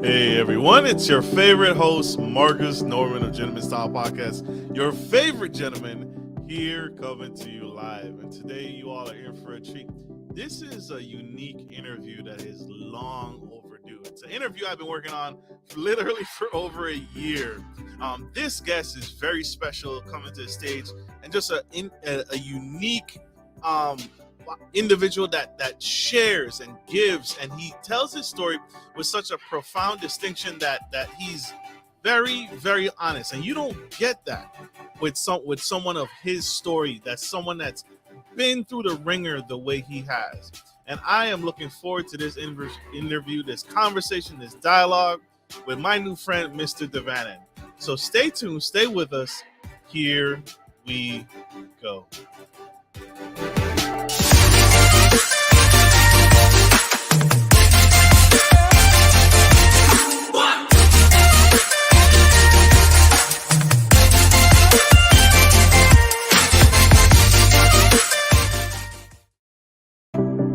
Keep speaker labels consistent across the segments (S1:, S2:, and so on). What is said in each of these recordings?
S1: Hey everyone, it's your favorite host, Marcus Norman of Gentleman Style Podcast. Your favorite gentleman here coming to you live. And today you all are in for a treat. This is a unique interview that is long overdue. It's an interview I've been working on literally for over a year. This guest is very special coming to the stage and just a unique individual that shares and gives, and he tells his story with such a profound distinction that he's very, very honest, and you don't get that with someone of his story. That's someone that's been through the ringer the way he has. And I am looking forward to this interview, this conversation, this dialogue with my new friend, Mr. Devanin. So stay tuned, stay with us. Here we go.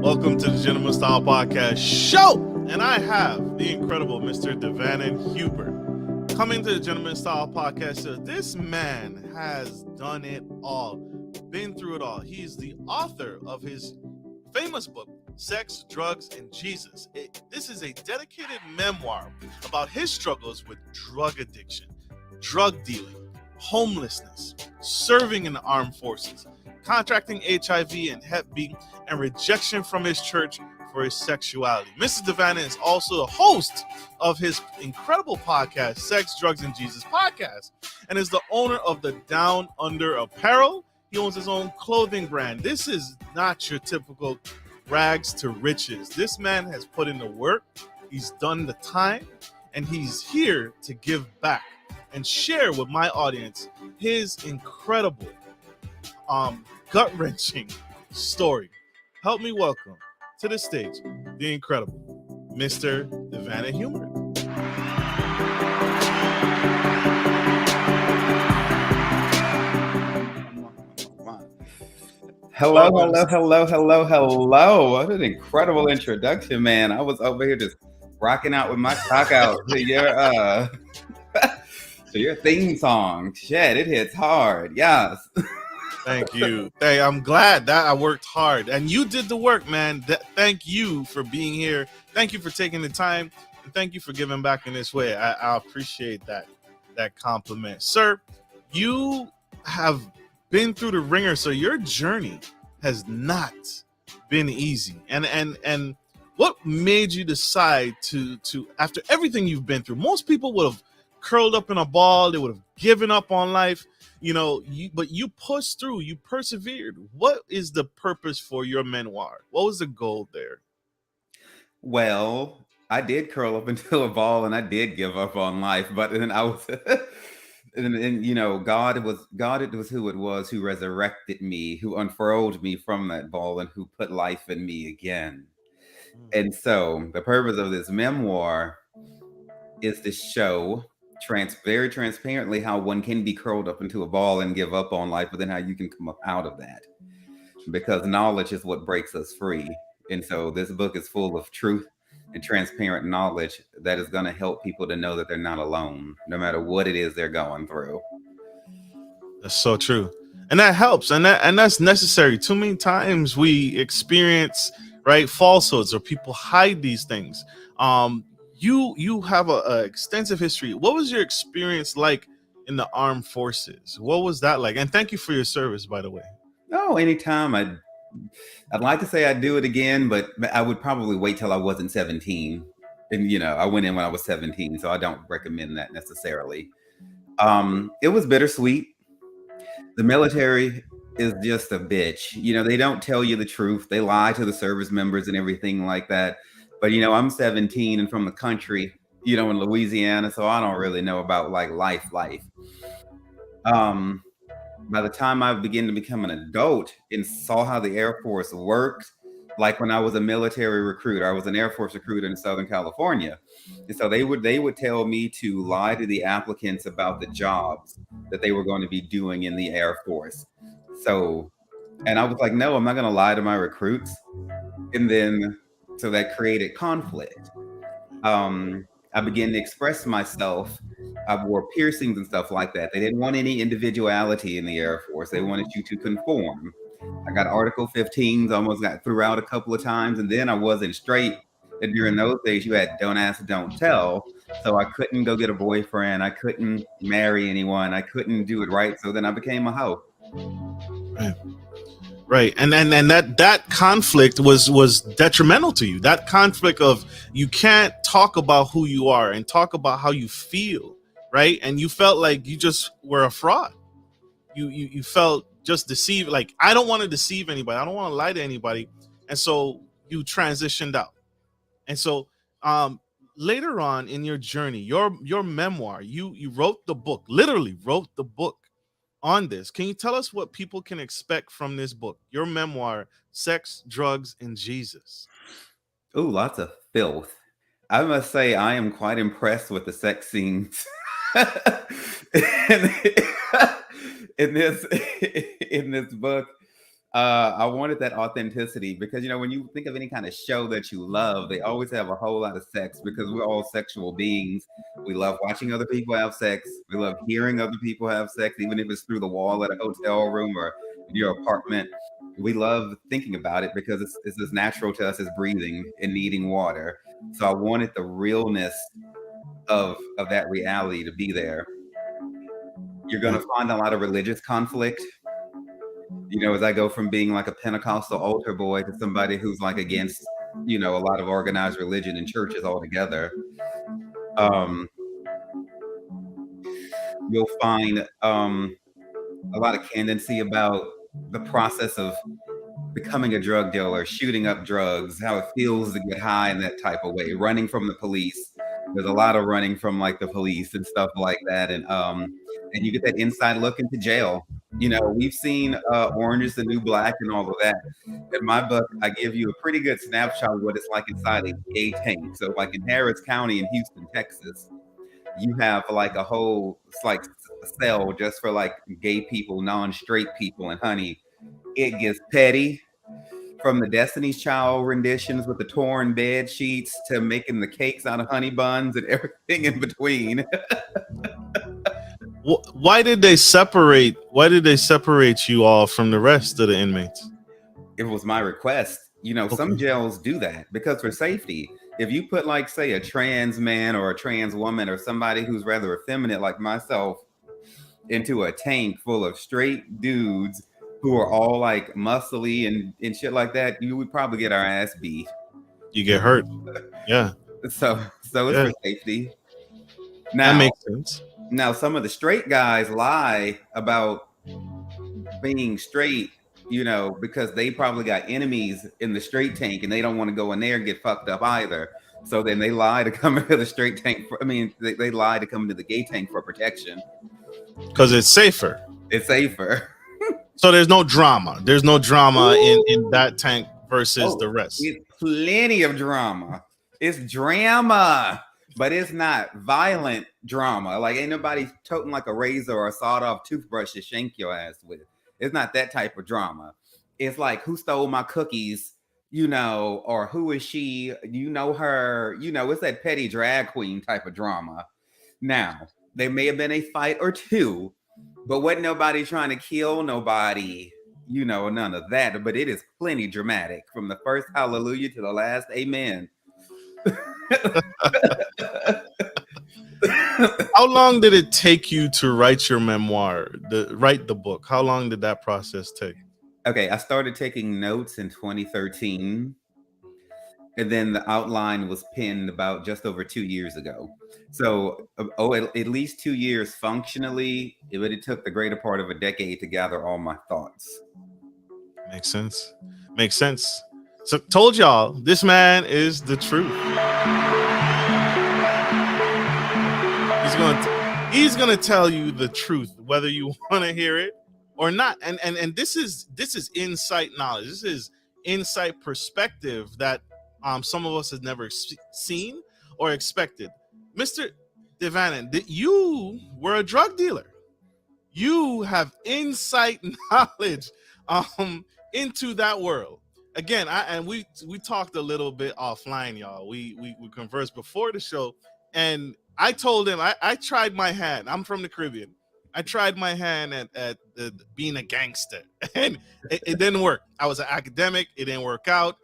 S1: Welcome to the Gentleman Style Podcast show, and I have the incredible Mr. Devanin Huber coming to the Gentleman Style Podcast show. This man has done it all, been through it all. He's the author of his famous book, Sex, Drugs, and Jesus. This is a dedicated memoir about his struggles with drug addiction, drug dealing, homelessness, serving in the armed forces, contracting HIV and HEP B, and rejection from his church for his sexuality. Mr. Devanin is also the host of his incredible podcast, Sex, Drugs, and Jesus podcast, and is the owner of the DownUnder Apparel. He owns his own clothing brand. This is not your typical rags to riches. This man has put in the work, he's done the time, and he's here to give back and share with my audience his incredible, gut-wrenching story. Help me welcome to the stage the incredible Mr. Devanin Huber.
S2: Hello. What an incredible introduction, man. I was over here just rocking out with my cock out to your theme song. Shit, it hits hard. Yes.
S1: Thank you. Hey, I'm glad that I worked hard and you did the work, man. Thank you for being here. Thank you for taking the time. And thank you for giving back in this way. I appreciate that compliment. Sir, you have been through the ringer, so your journey has not been easy. And what made you decide to after everything you've been through? Most people would have curled up in a ball, they would have given up on life. But you pushed through, you persevered. What is the purpose for your memoir? What was the goal there?
S2: Well, I did curl up into a ball and I did give up on life, but then I was and God it was who it was who resurrected me, who unfurled me from that ball and who put life in me again. And so the purpose of this memoir is to show very transparently how one can be curled up into a ball and give up on life, but then how you can come up out of that, because knowledge is what breaks us free. And so this book is full of truth and transparent knowledge that is going to help people to know that they're not alone, no matter what it is they're going through.
S1: That's so true. And that helps. And that's necessary. Too many times we experience falsehoods, or people hide these things. You have a extensive history. What was your experience like in the armed forces? What was that like? And thank you for your service, by the way.
S2: Oh, anytime. I'd like to say I'd do it again, but I would probably wait till I wasn't 17. And, I went in when I was 17, so I don't recommend that necessarily. It was bittersweet. The military is just a bitch. They don't tell you the truth. They lie to the service members and everything like that. But, I'm 17 and from the country, in Louisiana, so I don't really know about life. By the time I began to become an adult and saw how the Air Force worked, like when I was a military recruit, I was an Air Force recruit in Southern California. And so they would tell me to lie to the applicants about the jobs that they were going to be doing in the Air Force. And I was like, no, I'm not going to lie to my recruits. And then, so that created conflict. I began to express myself. I wore piercings and stuff like that. They didn't want any individuality in the Air Force. They wanted you to conform. I got Article 15s, almost got threw out a couple of times, and then I wasn't straight. And during those days, you had don't ask, don't tell. So I couldn't go get a boyfriend. I couldn't marry anyone. I couldn't do it right. So then I became a hoe.
S1: Right. And that conflict was detrimental to you. That conflict of you can't talk about who you are and talk about how you feel, right? And you felt like you just were a fraud. You felt just deceived. Like, I don't want to deceive anybody. I don't want to lie to anybody. And so you transitioned out. And so later on in your journey, your memoir, you wrote the book, literally wrote the book on this. Can you tell us what people can expect from this book, your memoir, Sex, Drugs, and Jesus?
S2: Ooh, lots of filth. I must say, I am quite impressed with the sex scenes in, in this in this book. I wanted that authenticity because, when you think of any kind of show that you love, they always have a whole lot of sex because we're all sexual beings. We love watching other people have sex. We love hearing other people have sex, even if it's through the wall at a hotel room or in your apartment. We love thinking about it because it's as natural to us as breathing and needing water. So I wanted the realness of that reality to be there. You're going to find a lot of religious conflict. As I go from being like a Pentecostal altar boy to somebody who's like against, a lot of organized religion and churches altogether. You'll find a lot of candidacy about the process of becoming a drug dealer, shooting up drugs, how it feels to get high in that type of way, running from the police. There's a lot of running from like the police and stuff like that. And you get that inside look into jail. We've seen Orange is the New Black and all of that. In my book, I give you a pretty good snapshot of what it's like inside a gay tank. So like in Harris County in Houston, Texas, you have like a whole, it's like a cell just for like gay people, non-straight people. And honey, it gets petty. From the Destiny's Child renditions with the torn bed sheets to making the cakes out of honey buns and everything in between.
S1: Why did they separate you all from the rest of the inmates?
S2: It was my request. Some jails do that because for safety. If you put like, say, a trans man or a trans woman or somebody who's rather effeminate like myself into a tank full of straight dudes who are all like muscly and shit like that, you would probably get our ass beat.
S1: You get hurt. Yeah.
S2: So it's for safety. Now,
S1: that makes sense.
S2: Now, some of the straight guys lie about being straight, because they probably got enemies in the straight tank and they don't want to go in there and get fucked up either. So then they lie to come into the straight tank. They lie to come into the gay tank for protection. Because
S1: it's safer.
S2: It's safer.
S1: So there's no drama. There's no drama in that tank versus the rest.
S2: It's plenty of drama. It's drama, but it's not violent drama. Like ain't nobody toting like a razor or a sawed-off toothbrush to shank your ass with. It's not that type of drama. It's like who stole my cookies, or who is she? Her. It's that petty drag queen type of drama. Now, there may have been a fight or two, but wasn't nobody trying to kill nobody, none of that. But it is plenty dramatic from the first hallelujah to the last amen.
S1: How long did it take you to write your memoir, write the book? How long did that process take?
S2: Okay, I started taking notes in 2013. And then the outline was penned about just over 2 years ago. So, at least 2 years functionally, but it took the greater part of a decade to gather all my thoughts.
S1: Makes sense. So, told y'all, this man is the truth. He's gonna tell you the truth, whether you want to hear it or not. And this is insight knowledge. This is insight perspective that some of us have never seen or expected. Mr. Devanen, you were a drug dealer. You have insight knowledge into that world. Again, we talked a little bit offline, y'all. We conversed before the show, And I told him I tried my hand. I'm from the Caribbean. I tried my hand at being a gangster, and it didn't work. I was an academic. It didn't work out.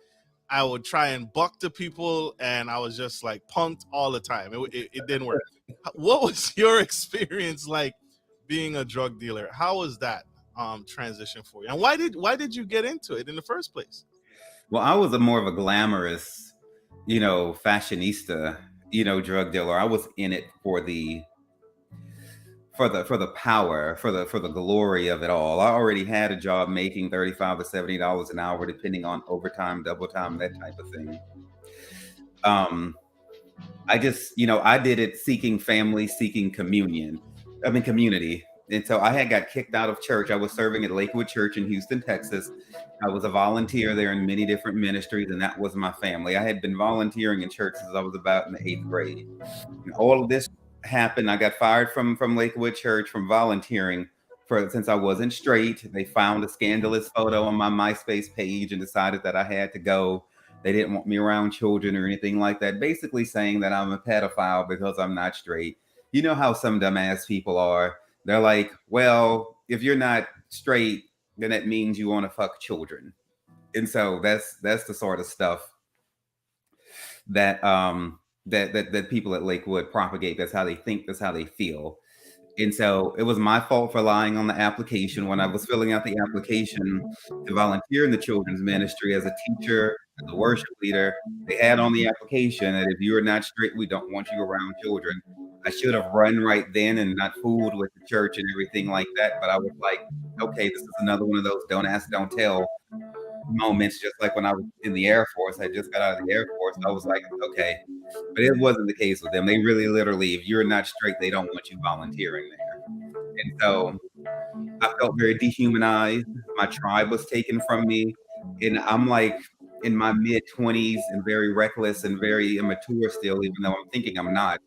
S1: I would try and buck to people, and I was just like punked all the time. It didn't work. What was your experience like being a drug dealer? How was that transition for you? And why did you get into it in the first place?
S2: Well, I was more of a glamorous, fashionista, drug dealer. I was in it for the power, for the glory of it all. I already had a job making $35 to $70 an hour, depending on overtime, double time, that type of thing. I just, I did it seeking family, seeking community. And so I had got kicked out of church. I was serving at Lakewood Church in Houston, Texas. I was a volunteer there in many different ministries, and that was my family. I had been volunteering in church since I was about in the 8th grade. And all of this happened. I got fired from Lakewood Church from volunteering since I wasn't straight. They found a scandalous photo on my MySpace page and decided that I had to go. They didn't want me around children or anything like that, basically saying that I'm a pedophile because I'm not straight. You know how some dumbass people are. They're like, well, if you're not straight, then that means you want to fuck children. And so that's the sort of stuff that that people at Lakewood propagate. That's how they think, that's how they feel. And so it was my fault for lying on the application. When I was filling out the application to volunteer in the children's ministry as a teacher, as a worship leader, they had on the application that if you are not straight, we don't want you around children. I should have run right then and not fooled with the church and everything like that. But I was like, okay, this is another one of those don't ask, don't tell moments, just like when I was in the Air Force. I just got out of the Air Force. I was like, okay. But it wasn't the case with them. They really literally, if you're not straight, they don't want you volunteering there. And so I felt very dehumanized. My tribe was taken from me. And I'm like in my mid-20s and very reckless and very immature still, even though I'm thinking I'm not.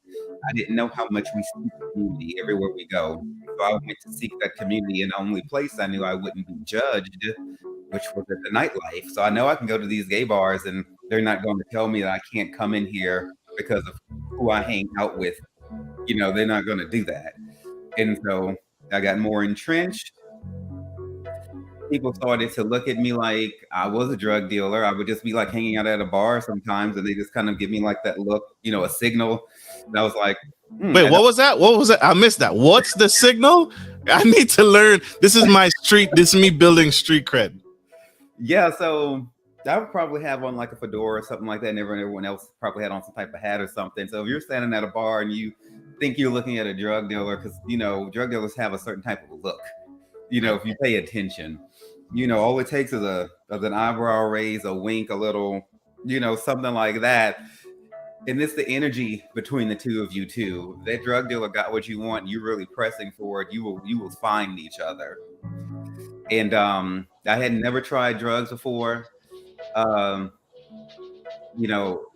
S2: I didn't know how much we seek community everywhere we go. So I went to seek that community, and the only place I knew I wouldn't be judged, which was at the nightlife. So I know I can go to these gay bars and they're not going to tell me that I can't come in here because of who I hang out with. They're not going to do that. And so I got more entrenched. People started to look at me like I was a drug dealer. I would just be like hanging out at a bar sometimes, and they just kind of give me like that look, a signal. And I was like,
S1: wait, what was that? What was it? I missed that. What's the signal? I need to learn. This is my street. This is me building street cred.
S2: Yeah, so I would probably have on like a fedora or something like that, and everyone else probably had on some type of hat or something. So if you're standing at a bar and you think you're looking at a drug dealer, because drug dealers have a certain type of look. If you pay attention, all it takes is an eyebrow raise, a wink, a little, something like that. And it's the energy between the two of you too. That drug dealer got what you want. You're really pressing for it. You will find each other. And I had never tried drugs before.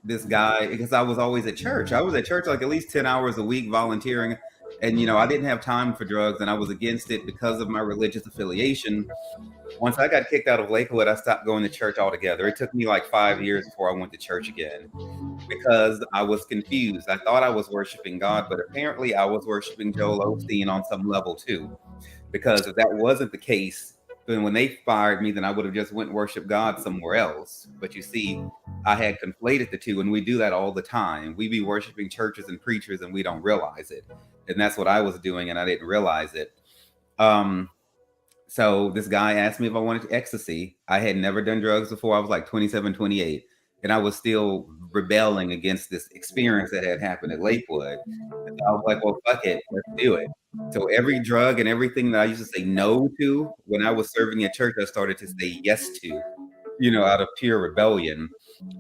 S2: This guy, because I was always at church. I was at church like at least 10 hours a week volunteering. And, I didn't have time for drugs, and I was against it because of my religious affiliation. Once I got kicked out of Lakewood, I stopped going to church altogether. It took me like 5 years before I went to church again because I was confused. I thought I was worshiping God, but apparently I was worshiping Joel Osteen on some level too. Because if that wasn't the case, then when they fired me, then I would have just went and worship God somewhere else. But you see, I had conflated the two, and we do that all the time. We be worshiping churches and preachers, and we don't realize it. And that's what I was doing, and I didn't realize it. So this guy asked me if I wanted ecstasy. I had never done drugs before. I was like 27, 28, and I was still rebelling against this experience that had happened at Lakewood. And I was like, well, fuck it, let's do it. So every drug and everything that I used to say no to when I was serving at church, I started to say yes to, out of pure rebellion.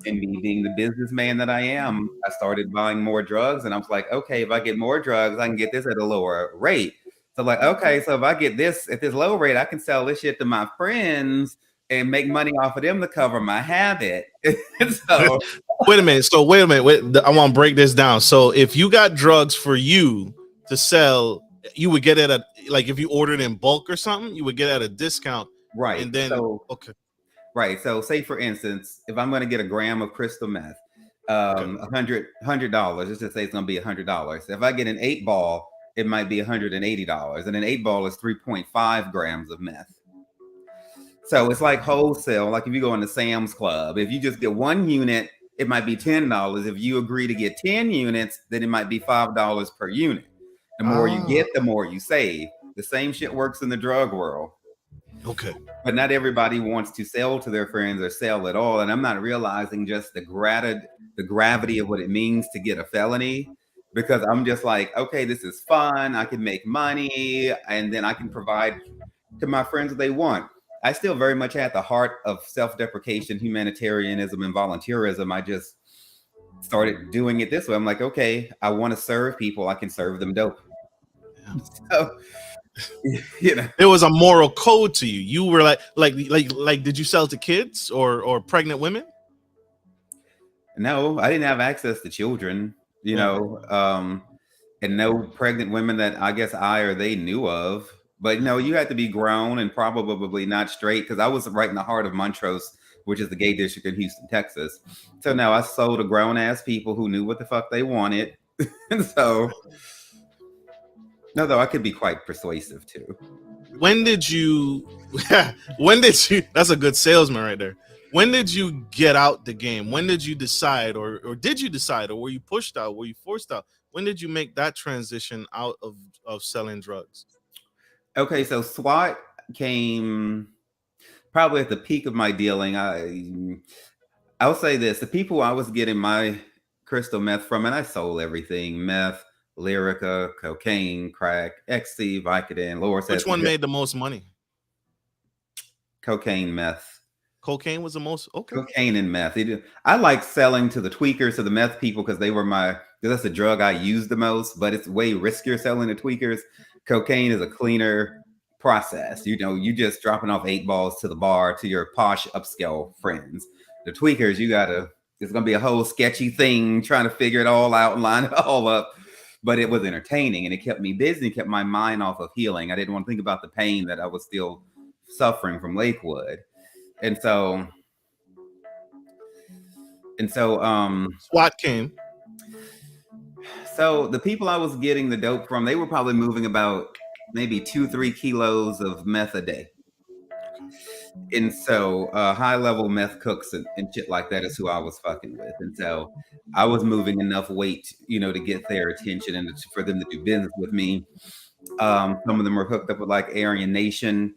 S2: And me being the businessman that I am, I started buying more drugs, and I was like, okay, if I get more drugs, I can get this at a lower rate. So like, okay, so if I get this at this low rate, I can sell this shit to my friends and make money off of them to cover my habit. So
S1: wait a minute. I want to break this down. So if you got drugs for you to sell, you would get it at like if you ordered in bulk or something, you would get at a discount.
S2: Right.
S1: And then
S2: okay. Right. So say for instance, if I'm going to get a gram of crystal meth,
S1: Okay.
S2: $100. Just to say it's gonna be $100. If I get an 8-ball, it might be $180, and an 8-ball is 3.5 grams of meth. So it's like wholesale. Like if you go into Sam's Club, if you just get 1 unit, it might be $10. If you agree to get 10 units, then it might be $5 per unit. The more you get, the more you save. The same shit works in the drug world.
S1: Okay.
S2: But not everybody wants to sell to their friends or sell at all. And I'm not realizing just the gravity of what it means to get a felony, because I'm just like, okay, this is fun. I can make money, and then I can provide to my friends what they want. I still very much at the heart of self-deprecation, humanitarianism, and volunteerism. I just started doing it this way. I'm like, okay, I want to serve people. I can serve them dope.
S1: Yeah.
S2: So,
S1: there was a moral code to you. You were like, did you sell to kids or pregnant women?
S2: No, I didn't have access to children, and no pregnant women that I guess I or they knew of. But no, you had to be grown and probably not straight, because I was right in the heart of Montrose, which is the gay district in Houston, Texas. So now I sold to grown ass people who knew what the fuck they wanted. And so, no, though I could be quite persuasive too.
S1: When did you that's a good salesman right there. When did you get out the game? When did you decide, or did you decide, or were you pushed out? Were you forced out? When did you make that transition out of selling drugs?
S2: Okay, so SWAT came probably at the peak of my dealing. I'll say this: the people I was getting my crystal meth from, and I sold everything: meth, Lyrica, cocaine, crack, ecstasy, Vicodin, Lorcept.
S1: Which one made the most money?
S2: Cocaine, meth.
S1: Cocaine was the most. Okay.
S2: Cocaine and meth. I like selling to the tweakers, to the meth people, because that's the drug I use the most, but it's way riskier selling to tweakers. Cocaine is a cleaner process. You just dropping off 8 balls to the bar to your posh upscale friends. The tweakers, it's gonna be a whole sketchy thing trying to figure it all out and line it all up. But it was entertaining, and it kept me busy, kept my mind off of healing. I didn't want to think about the pain that I was still suffering from Lakewood. And so
S1: SWAT came.
S2: So the people I was getting the dope from, they were probably moving about maybe 2-3 kilos of meth a day. And so high level meth cooks and shit like that is who I was fucking with. And so I was moving enough weight, to get their attention and for them to do business with me. Some of them were hooked up with like Aryan Nation.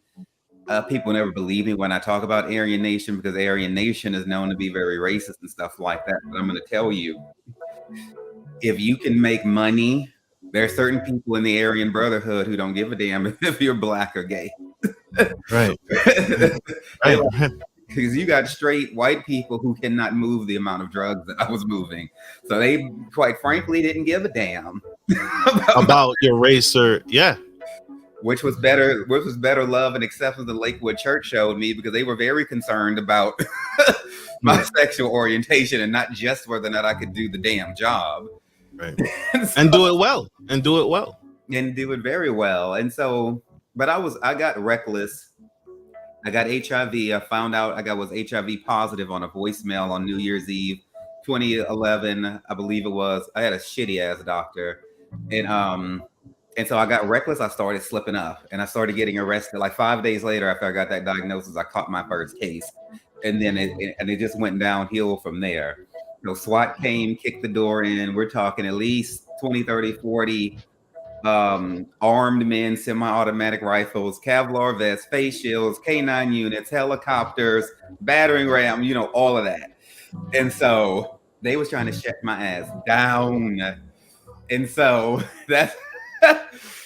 S2: People never believe me when I talk about Aryan Nation, because Aryan Nation is known to be very racist and stuff like that. But I'm going to tell you, if you can make money, there are certain people in the Aryan Brotherhood who don't give a damn if you're black or gay.
S1: Right.
S2: Because you got straight white people who cannot move the amount of drugs that I was moving. So they, quite frankly, didn't give a damn
S1: about your race, or
S2: which was better love and acceptance than Lakewood Church showed me, because they were very concerned about my sexual orientation and not just whether or not I could do the damn job.
S1: Right. And do it well. And do it very well. And so, but I got reckless. I got HIV. I found out I was HIV positive on a voicemail on New Year's Eve, 2011, I believe it was. I had a shitty ass doctor. And so I got reckless. I started slipping up, and I started getting arrested. Like 5 days later, after I got that diagnosis, I caught my first case, and then it just went downhill from there. SWAT came, kicked the door in. We're talking at least 20, 30, 40 armed men, semi-automatic rifles, Kevlar vests, face shields, K9 units, helicopters, battering ram, all of that. And so they was trying to shut my ass down. And so that's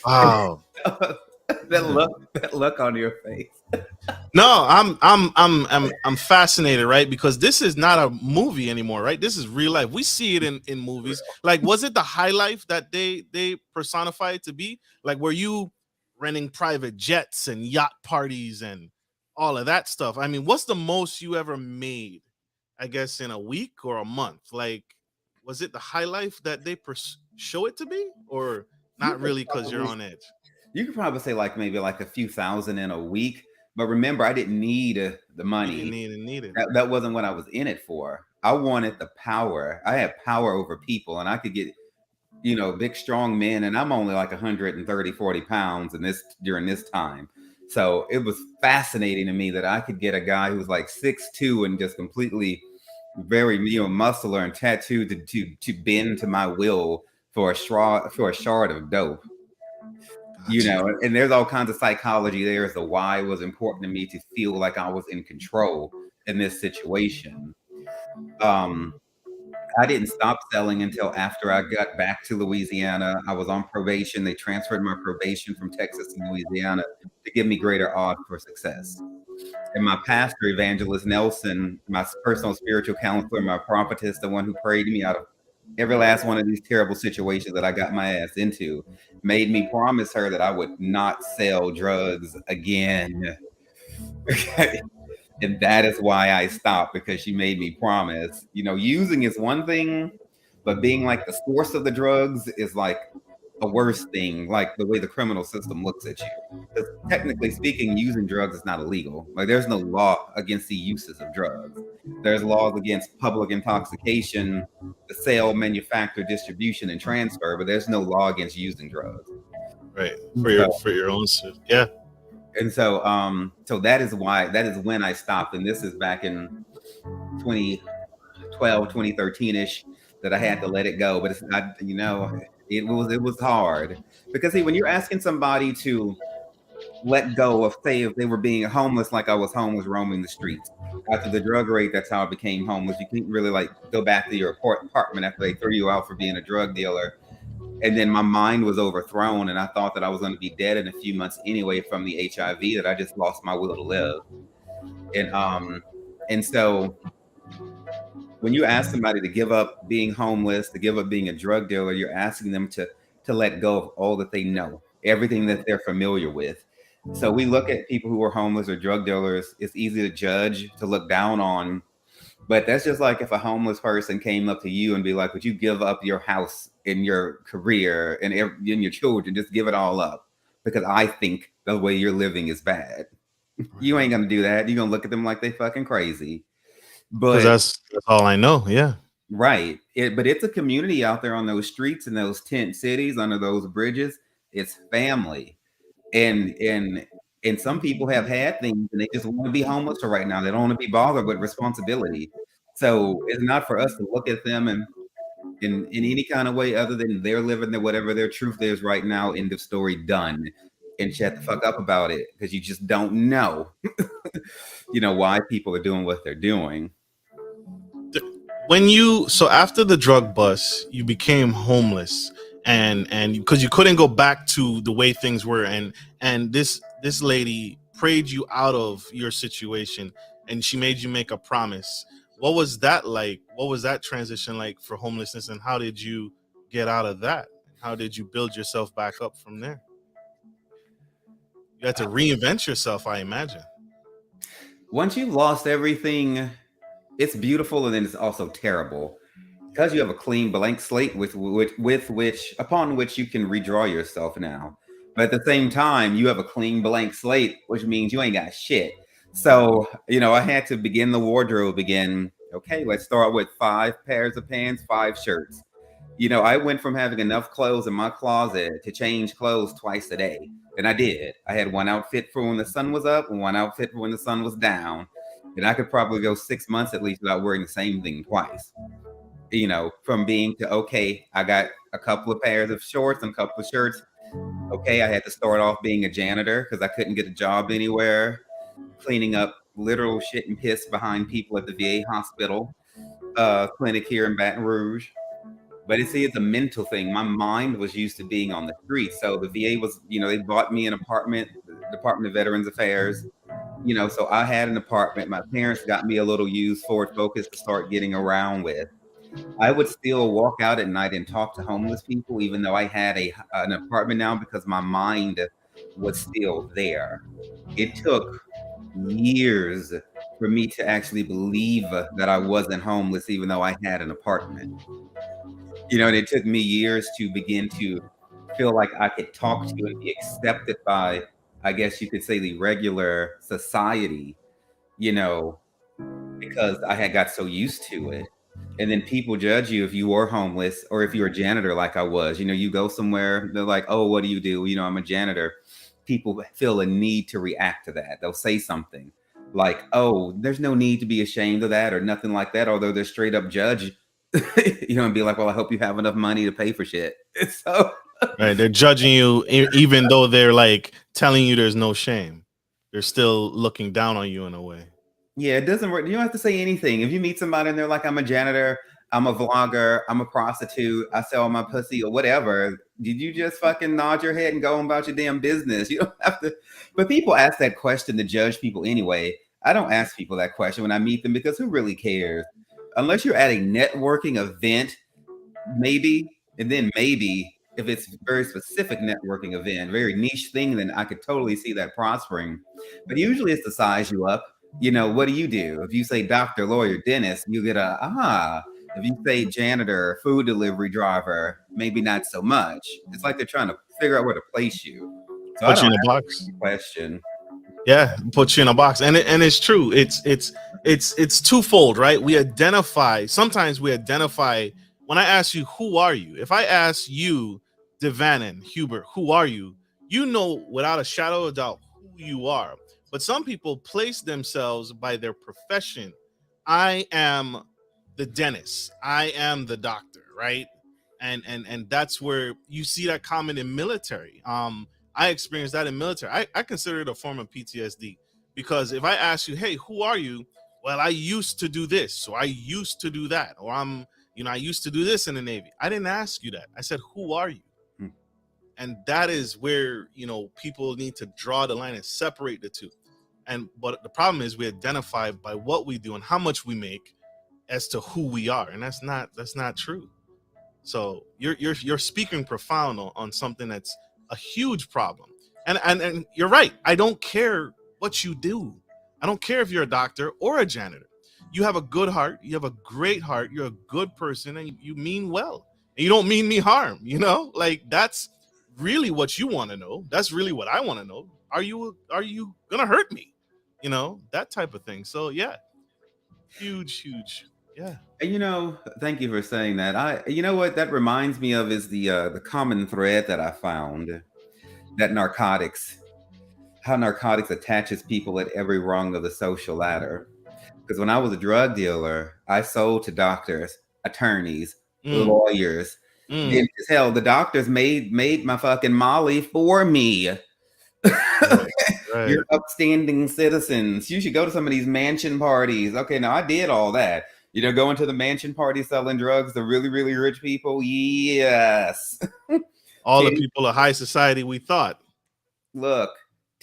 S1: wow.
S2: that look on your face.
S1: No, I'm fascinated, right? Because this is not a movie anymore, right? This is real life. We see it in movies. Like, was it the high life that they personified to be? Like, were you renting private jets and yacht parties and all of that stuff? I mean, what's the most you ever made, I guess, in a week or a month? Like, was it the high life that they show it to be, or not really, because you're on edge?
S2: You could probably say like maybe like a few thousand in a week. But remember, I didn't need the money.
S1: You didn't need it.
S2: That wasn't what I was in it for. I wanted the power. I had power over people, and I could get, big, strong men, and I'm only like 130, 40 pounds in this during this time. So it was fascinating to me that I could get a guy who was like 6'2" and just completely very, muscular and tattooed to bend to my will for a shard of dope.
S1: Gotcha.
S2: And there's all kinds of psychology there as to why it was important to me to feel like I was in control in this situation. Um, I didn't stop selling until after I got back to Louisiana. I was on probation. They transferred my probation from Texas to Louisiana to give me greater odds for success. And my pastor, Evangelist Nelson, my personal spiritual counselor, my prophetess, the one who prayed me out of every last one of these terrible situations that I got my ass into, made me promise her that I would not sell drugs again. Okay. And that is why I stopped, because she made me promise. Using is one thing, but being like the source of the drugs is like a worse thing, like the way the criminal system looks at you. Because technically speaking, using drugs is not illegal. Like, there's no law against the uses of drugs. There's laws against public intoxication, the sale, manufacture, distribution, and transfer, but there's no law against using drugs.
S1: Right.
S2: So,
S1: For your own yeah.
S2: and so that is when I stopped. And this is back in 2012, 2013-ish that I had to let it go. But it's not, it was hard, because, see, when you're asking somebody to let go of, say, if they were being homeless, like I was homeless roaming the streets after the drug raid, that's how I became homeless. You can't really like go back to your apartment after they threw you out for being a drug dealer. And then my mind was overthrown, and I thought that I was going to be dead in a few months anyway from the HIV, that I just lost my will to live. And so when you ask somebody to give up being homeless, to give up being a drug dealer, you're asking them to let go of all that they know, everything that they're familiar with. So we look at people who are homeless or drug dealers, it's easy to judge, to look down on. But that's just like if a homeless person came up to you and be like, would you give up your house and your career and your children, just give it all up because I think the way you're living is bad? You ain't going to do that. You're going to look at them like they fucking crazy.
S1: Because
S2: But
S1: that's all I know. Yeah.
S2: right. But it's a community out there on those streets, in those tent cities, under those bridges. It's family. And some people have had things and they just want to be homeless for right now. They don't want to be bothered with responsibility. So it's not for us to look at them and in any kind of way other than they're living their whatever their truth is right now. End of story, done. And shut the fuck up about it, because you just don't know, why people are doing what they're doing.
S1: So after the drug bust, you became homeless, and because you couldn't go back to the way things were, and this lady prayed you out of your situation, and she made you make a promise. What was that like? What was that transition like for homelessness, and how did you get out of that? How did you build yourself back up from there? You had to reinvent yourself, I imagine.
S2: Once you've lost everything, it's beautiful, and then it's also terrible, because you have a clean blank slate with which upon which you can redraw yourself now. But at the same time, you have a clean blank slate, which means you ain't got shit. So, I had to begin the wardrobe again. Okay, let's start with 5 pairs of pants, 5 shirts. I went from having enough clothes in my closet to change clothes twice a day. And I did. I had one outfit for when the sun was up and one outfit for when the sun was down. And I could probably go 6 months at least without wearing the same thing twice. From being to, okay, I got a couple of pairs of shorts and a couple of shirts. Okay, I had to start off being a janitor because I couldn't get a job anywhere, cleaning up literal shit and piss behind people at the VA hospital clinic here in Baton Rouge. But it's a mental thing. My mind was used to being on the streets. So the VA was, they bought me an apartment, the Department of Veterans Affairs. So I had an apartment. My parents got me a little used Ford Focus to start getting around with. I would still walk out at night and talk to homeless people, even though I had an apartment now, because my mind was still there. It took years for me to actually believe that I wasn't homeless, even though I had an apartment. And it took me years to begin to feel like I could talk to and be accepted by, I guess you could say, the regular society, because I had got so used to it. And then people judge you if you were homeless or if you're a janitor like I was. You go somewhere, they're like, oh, what do you do? I'm a janitor. People feel a need to react to that. They'll say something like, oh, there's no need to be ashamed of that or nothing like that. Although they're straight up judge, and be like, well, I hope you have enough money to pay for shit. So
S1: right, they're judging you even though they're like telling you there's no shame. They're still looking down on you in a way.
S2: Yeah, it doesn't work. You don't have to say anything. If you meet somebody and they're like, I'm a janitor, I'm a vlogger, I'm a prostitute, I sell my pussy or whatever, did you just fucking nod your head and go on about your damn business? You don't have to. But people ask that question to judge people anyway. I don't ask people that question when I meet them because who really cares? Unless you're at a networking event, maybe, and then maybe if it's a very specific networking event, very niche thing, then I could totally see that prospering. But usually it's to size you up. What do you do? If you say doctor, lawyer, dentist, you get If you say janitor, food delivery driver, maybe not so much. It's like they're trying to figure out where to place you. So
S1: put you in a box.
S2: Question.
S1: Yeah, put you in a box, and it's true. It's twofold, right? Sometimes we identify. When I ask you, who are you? If I ask you, Devanin Hubert, who are you? You know without a shadow of a doubt who you are. But some people place themselves by their profession. I am the dentist. I am the doctor, right? And that's where you see that common in military. I experienced that in military. I consider it a form of PTSD because if I ask you, hey, who are you? Well, I used to do this, so I used to do that, or I used to do this in the Navy. I didn't ask you that. I said, who are you? And that is where, people need to draw the line and separate the two. But the problem is we identify by what we do and how much we make as to who we are. And that's not true. So you're speaking profound on something that's a huge problem. And you're right. I don't care what you do. I don't care if you're a doctor or a janitor. You have a good heart. You have a great heart. You're a good person and you mean well. And you don't mean me harm, like that's really what you want to know. That's really what I want to know. Are you gonna hurt me? That type of thing. So yeah, huge. Yeah.
S2: Thank you for saying that. What that reminds me of is the common thread that I found, that how narcotics attaches people at every rung of the social ladder. Because when I was a drug dealer, I sold to doctors, attorneys, lawyers. And as hell, the doctors made my fucking Molly for me. Right. You're upstanding citizens. You should go to some of these mansion parties. Okay, now I did all that. Going to the mansion party selling drugs to really, really rich people. Yes.
S1: All the people of high society we thought.
S2: Look,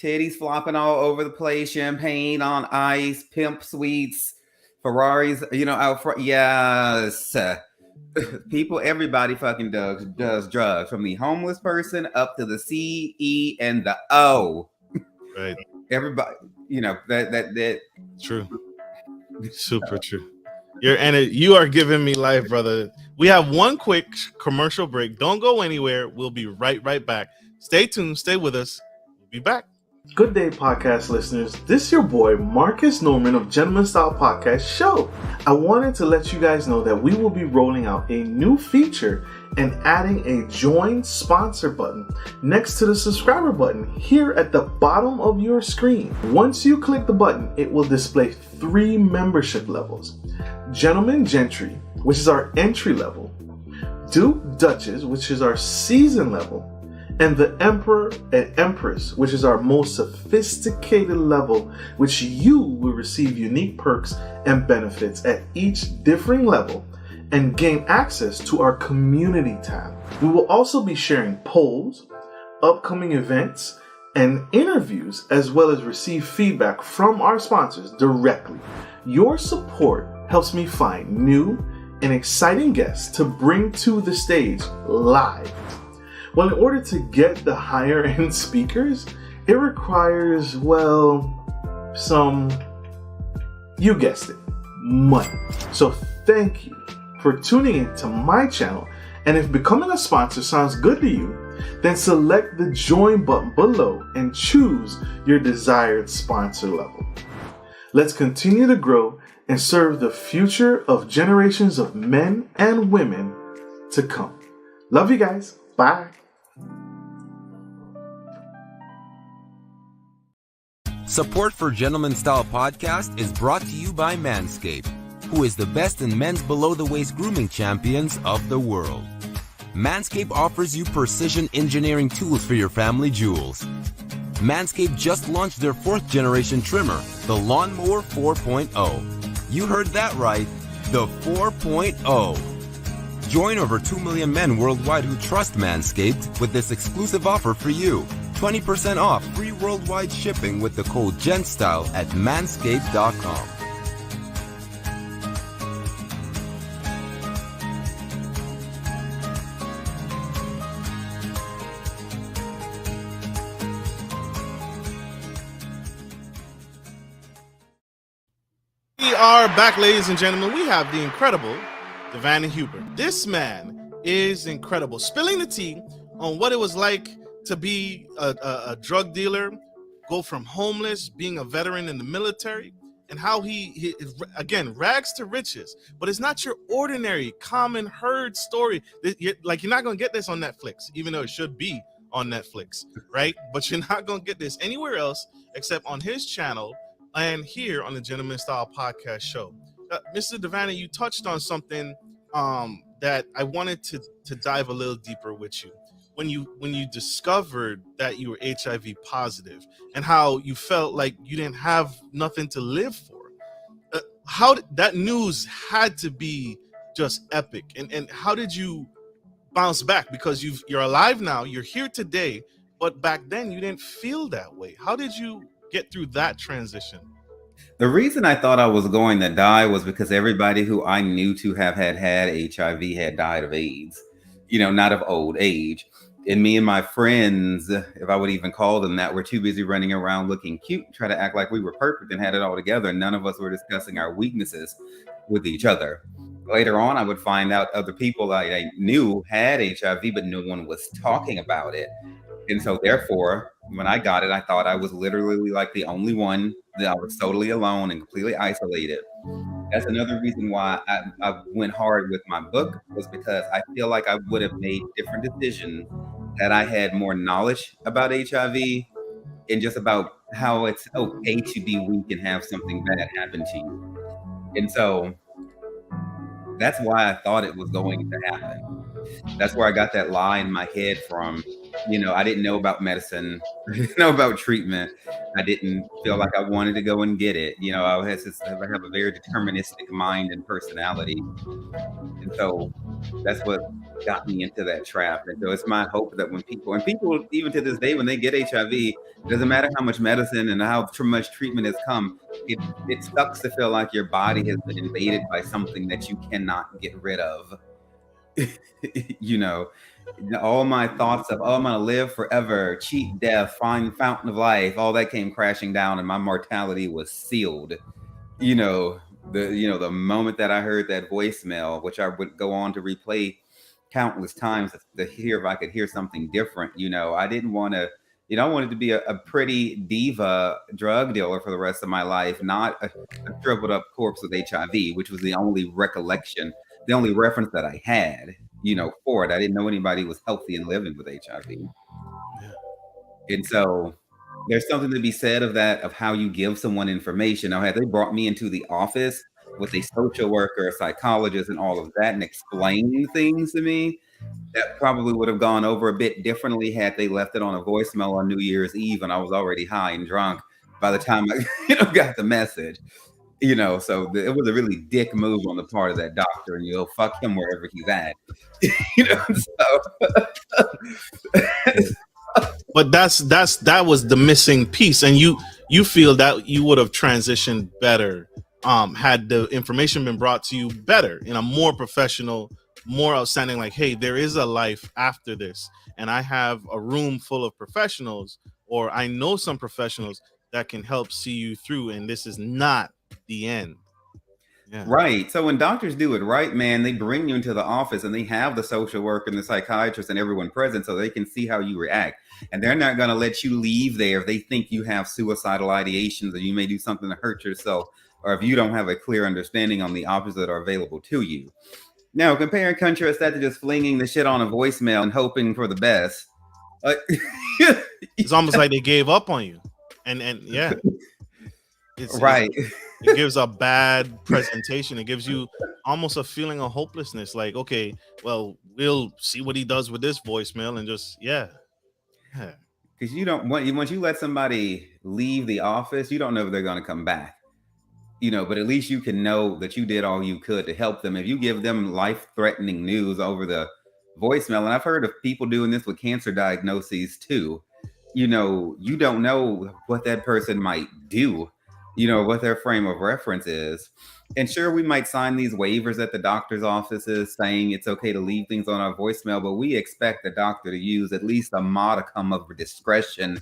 S2: titties flopping all over the place, champagne on ice, pimp suites, Ferraris, out front. Yes. Everybody fucking does drugs, from the homeless person up to the C, E, and the O.
S1: Right.
S2: Everybody, that
S1: true. Super true. You are giving me life, brother. We have one quick commercial break. Don't go anywhere. We'll be right back. Stay tuned. Stay with us. We'll be back. Good day, podcast listeners. This is your boy, Marcus Norman of Gentleman Style Podcast Show. I wanted to let you guys know that we will be rolling out a new feature and adding a join sponsor button next to the subscriber button here at the bottom of your screen. Once you click the button, it will display 3 membership levels. Gentleman Gentry, which is our entry level, Duke Duchess, which is our season level, and the Emperor and Empress, which is our most sophisticated level, which you will receive unique perks and benefits at each differing level and gain access to our community tab. We will also be sharing polls, upcoming events, and interviews, as well as receive feedback from our sponsors directly. Your support helps me find new and exciting guests to bring to the stage live. Well, in order to get the higher end speakers, it requires, you guessed it, money. So thank you for tuning in to my channel. And if becoming a sponsor sounds good to you, then select the join button below and choose your desired sponsor level. Let's continue to grow and serve the future of generations of men and women to come. Love you guys. Bye.
S3: Support for Gentleman Style Podcast is brought to you by Manscaped, who is the best in men's below-the-waist grooming champions of the world. Manscaped offers you precision engineering tools for your family jewels. Manscaped just launched their 4th-generation trimmer, the Lawnmower 4.0. You heard that right, the 4.0. Join over 2 million men worldwide who trust Manscaped with this exclusive offer for you. 20% off free worldwide shipping with the code GENTSTYLE at manscaped.com.
S1: We are back, ladies and gentlemen. We have the incredible DeVannon Huber. This man is incredible. Spilling the tea on what it was like to be a drug dealer, go from homeless, being a veteran in the military, and how he again, rags to riches. But it's not your ordinary, common herd story. Like, you're not going to get this on Netflix, even though it should be on Netflix, right? But you're not going to get this anywhere else except on his channel and here on the Gentleman Style Podcast show. Mr. DeVannon, you touched on something that I wanted to dive a little deeper with you. When you discovered that you were HIV positive and how you felt like you didn't have nothing to live for, how that news had to be just epic. And how did you bounce back? Because you're alive now, you're here today, but back then you didn't feel that way. How did you get through that transition?
S2: The reason I thought I was going to die was because everybody who I knew to have had HIV had died of AIDS, not of old age. And me and my friends, if I would even call them that, were too busy running around looking cute, trying to act like we were perfect and had it all together. And none of us were discussing our weaknesses with each other. Later on, I would find out other people I knew had HIV, but no one was talking about it. And so therefore, when I got it, I thought I was literally like the only one, that I was totally alone and completely isolated. That's another reason why I went hard with my book, was because I feel like I would have made different decisions had I had more knowledge about HIV and just about how it's okay to be weak and have something bad happen to you. And so that's why I thought it was going to happen. That's where I got that lie in my head from. I didn't know about medicine. I didn't know about treatment. I didn't feel like I wanted to go and get it. I have a very deterministic mind and personality. And so that's what got me into that trap. And so it's my hope that when people, even to this day, when they get HIV, it doesn't matter how much medicine and how much treatment has come, it sucks to feel like your body has been invaded by something that you cannot get rid of. All my thoughts of, I'm going to live forever, cheat death, find the fountain of life, all that came crashing down and my mortality was sealed. The moment that I heard that voicemail, which I would go on to replay countless times to hear if I could hear something different. I didn't want to, I wanted to be a pretty diva drug dealer for the rest of my life, not a shriveled up corpse with HIV, which was the only recollection, the only reference that I had, for it. I didn't know anybody was healthy and living with HIV. Yeah. And so there's something to be said of that, of how you give someone information. Now, had they brought me into the office with a social worker, a psychologist, and all of that, and explaining things to me, that probably would have gone over a bit differently had they left it on a voicemail on New Year's Eve and I was already high and drunk by the time I got the message. So it was a really dick move on the part of that doctor, and fuck him wherever he's at.
S1: But that was the missing piece, and you feel that you would have transitioned better had the information been brought to you better in a more professional, more outstanding, like, hey, there is a life after this, and I have a room full of professionals, or I know some professionals that can help see you through, and this is not the end.
S2: Yeah. Right. So when doctors do it right, man, they bring you into the office and they have the social worker and the psychiatrist and everyone present so they can see how you react. And they're not going to let you leave there if they think you have suicidal ideations or you may do something to hurt yourself or if you don't have a clear understanding on the options that are available to you. Now, compare and contrast that to just flinging the shit on a voicemail and hoping for the best.
S1: It's almost like they gave up on you. And yeah,
S2: right.
S1: It gives a bad presentation. It gives you almost a feeling of hopelessness. Like, okay, well, we'll see what he does with this voicemail and just, yeah.
S2: Because you don't once you let somebody leave the office, you don't know if they're going to come back. But at least you can know that you did all you could to help them. If you give them life-threatening news over the voicemail, and I've heard of people doing this with cancer diagnoses too, you don't know what that person might do, what their frame of reference is. And sure, we might sign these waivers at the doctor's offices saying it's okay to leave things on our voicemail, but we expect the doctor to use at least a modicum of discretion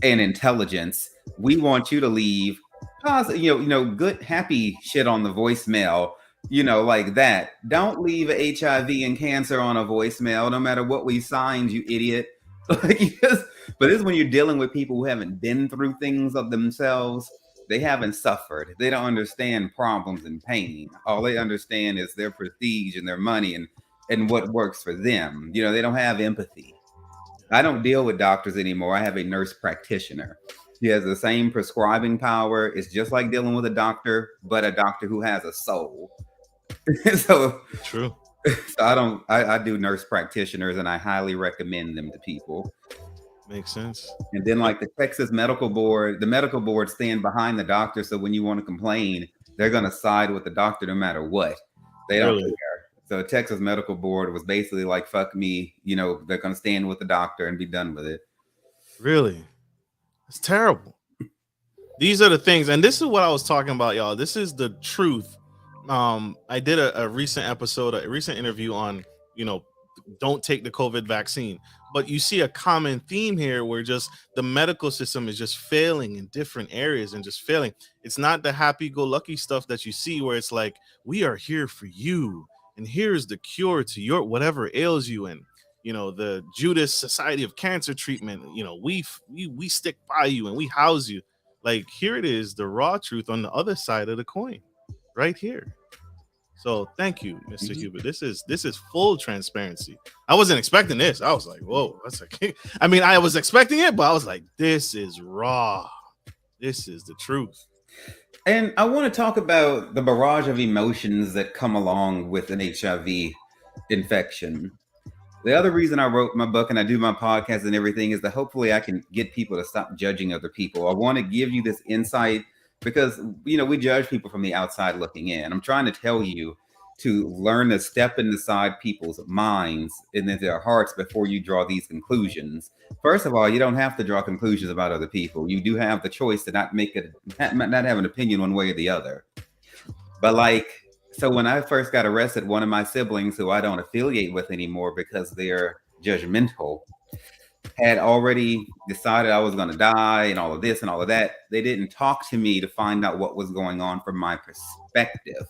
S2: and intelligence. We want you to leave positive, good, happy shit on the voicemail, like that. Don't leave HIV and cancer on a voicemail, no matter what we signed, you idiot. But this is when you're dealing with people who haven't been through things of themselves. They haven't suffered. They don't understand problems and pain. All they understand is their prestige and their money and what works for them. They don't have empathy. I don't deal with doctors anymore. I have a nurse practitioner. He has the same prescribing power. It's just like dealing with a doctor, but a doctor who has a soul. So
S1: true.
S2: So I do nurse practitioners, and I highly recommend them to people.
S1: Makes sense.
S2: And then like the Texas medical board stand behind the doctor. So when you want to complain, they're going to side with the doctor no matter what. They don't care. So the Texas medical board was basically like, fuck me. They're going to stand with the doctor and be done with it.
S1: Really? It's terrible. These are the things. And this is what I was talking about, y'all. This is the truth. I did a recent interview on, don't take the COVID vaccine. But you see a common theme here where just the medical system is just failing in different areas and just failing. It's not the happy-go-lucky stuff that you see where it's like, we are here for you. And here's the cure to your whatever ails you. And, the Judas Society of Cancer Treatment, we stick by you and we house you. Like, here it is, the raw truth on the other side of the coin right here. So thank you, Mr. Huber. This is full transparency. I wasn't expecting this. I was like, whoa, that's okay. I mean, I was expecting it, but I was like, this is raw. This is the truth.
S2: And I want to talk about the barrage of emotions that come along with an HIV infection. The other reason I wrote my book and I do my podcast and everything is that hopefully I can get people to stop judging other people. I want to give you this insight because, we judge people from the outside looking in. I'm trying to tell you to learn to step inside people's minds and into their hearts before you draw these conclusions. First of all, you don't have to draw conclusions about other people. You do have the choice to not have an opinion one way or the other. But so when I first got arrested, one of my siblings, who I don't affiliate with anymore because they're judgmental, had already decided I was going to die and all of this and all of that. They didn't talk to me to find out what was going on from my perspective.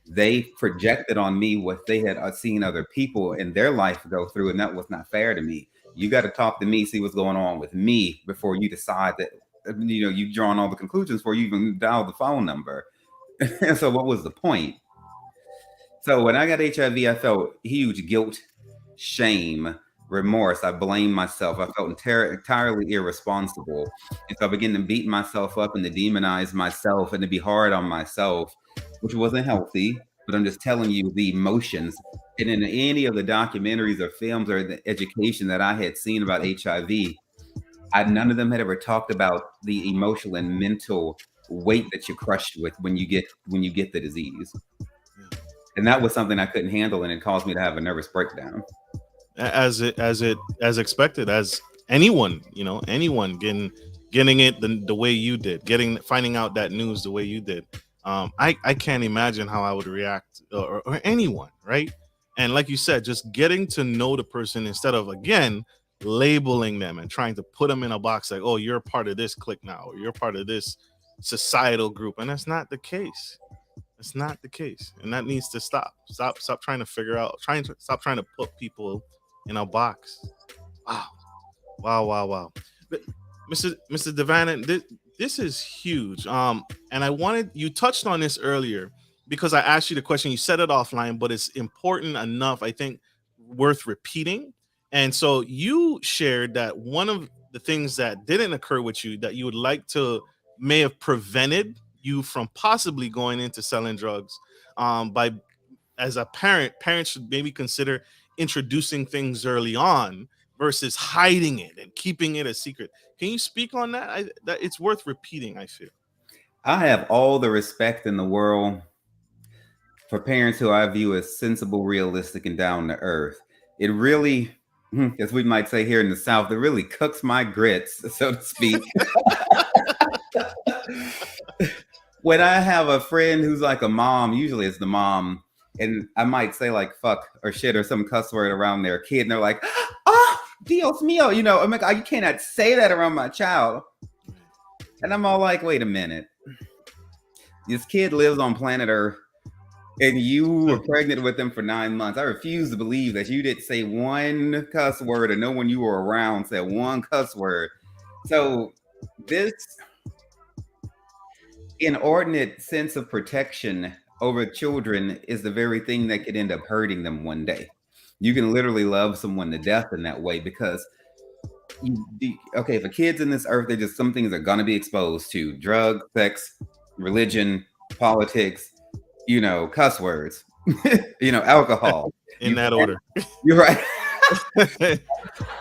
S2: They projected on me what they had seen other people in their life go through, and that was not fair to me. You got to talk to me, see what's going on with me before you decide that, you've drawn all the conclusions before you even dial the phone number. So what was the point? So when I got HIV, I felt huge guilt, shame, remorse. I blamed myself. I felt entirely irresponsible. And so I began to beat myself up and to demonize myself and to be hard on myself, which wasn't healthy. But I'm just telling you the emotions. And in any of the documentaries or films or the education that I had seen about HIV, none of them had ever talked about the emotional and mental weight that you're crushed with when you get the disease. And that was something I couldn't handle, and it caused me to have a nervous breakdown.
S1: As expected, as anyone getting it the way you did, finding out that news the way you did. I can't imagine how I would react, or anyone, right? And like you said, just getting to know the person instead of, again, labeling them and trying to put them in a box like, oh, you're a part of this clique now, or you're part of this societal group. And that's not the case. It's not the case. And that needs to stop. Stop trying to figure out, stop trying to put people in a box. Wow. But Mr. Devannon, this is huge. And you touched on this earlier because I asked you the question. You said it offline, but it's important enough, I think, worth repeating. And so you shared that one of the things that didn't occur with you that you would like to may have prevented you from possibly going into selling drugs, by as a parent, parents should maybe consider introducing things early on versus hiding it and keeping it a secret. Can you speak on that? That it's worth repeating, I feel.
S2: I have all the respect in the world for parents who I view as sensible, realistic, and down to earth. It really, as we might say here in the South, it really cooks my grits, so to speak. When I have a friend who's like a mom, usually it's the mom, and I might say like fuck or shit or some cuss word around their kid, and they're like, oh, Dios mío, you know, I'm like, you cannot say that around my child. And I'm all like, wait a minute. This kid lives on planet Earth, and you were pregnant with him for 9 months. I refuse to believe that you didn't say one cuss word, or no one you were around said one cuss word. So this inordinate sense of protection over children is the very thing that could end up hurting them one day. You can literally love someone to death in that way because if a kid's in this earth, there's just some things they're going to be exposed to: drug, sex, religion, politics, cuss words, alcohol.
S1: In that order.
S2: You're right.